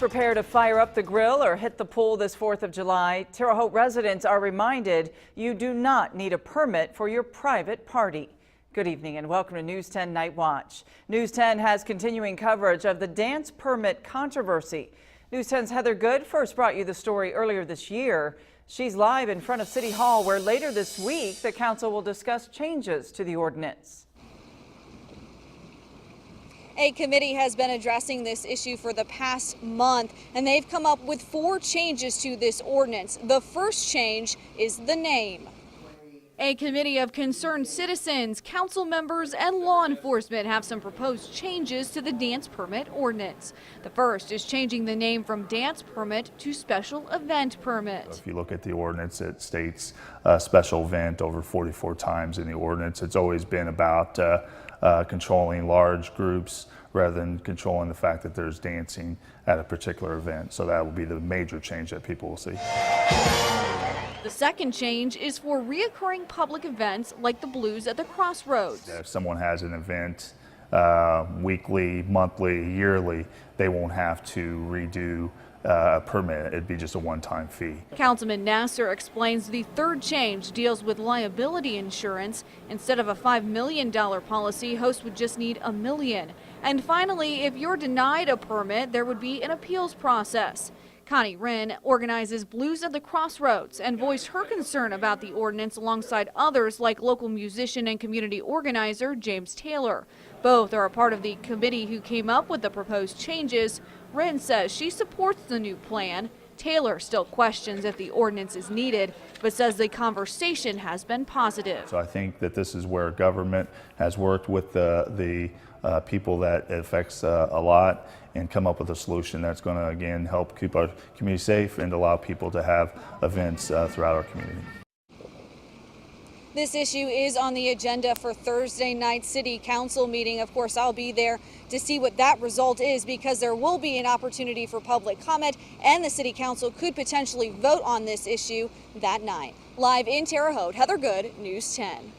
prepare to fire up the grill or hit the pool this 4th of July, Terre Haute residents are reminded you do not need a permit for your private party. Good evening and welcome to News 10 Night Watch. News 10 has continuing coverage of the dance permit controversy. News 10's Heather Good first brought you the story earlier this year. She's live in front of City Hall, where later this week the council will discuss changes to the ordinance. A committee has been addressing this issue for the past month, and they've come up with 4 changes to this ordinance. The first change is the name. A committee of concerned citizens, council members, and law enforcement have some proposed changes to the dance permit ordinance. The first is changing the name from dance permit to special event permit. If you look at the ordinance, it states special event over 44 times in the ordinance. It's always been about controlling large groups rather than controlling the fact that there's dancing at a particular event. So that will be the major change that people will see. The second change is for reoccurring public events like the Blues at the Crossroads. If someone has an event weekly, monthly, yearly, they won't have to redo a permit. It'd be just a one-time fee. Councilman Nasser explains the third change deals with liability insurance. Instead of a $5 million policy, hosts would just need $1 million. And finally, if you're denied a permit, there would be an appeals process. Connie Wren organizes Blues at the Crossroads and voiced her concern about the ordinance alongside others like local musician and community organizer James Taylor. Both are a part of the committee who came up with the proposed changes. Wren says she supports the new plan. Taylor still questions if the ordinance is needed, but says the conversation has been positive. So I think that this is where government has worked with the people that it affects a lot and come up with a solution that's going to, again, help keep our community safe and allow people to have events throughout our community. This issue is on the agenda for Thursday night City Council meeting. Of course, I'll be there to see what that result is, because there will be an opportunity for public comment and the City Council could potentially vote on this issue that night. Live in Terre Haute, Heather Good, News 10.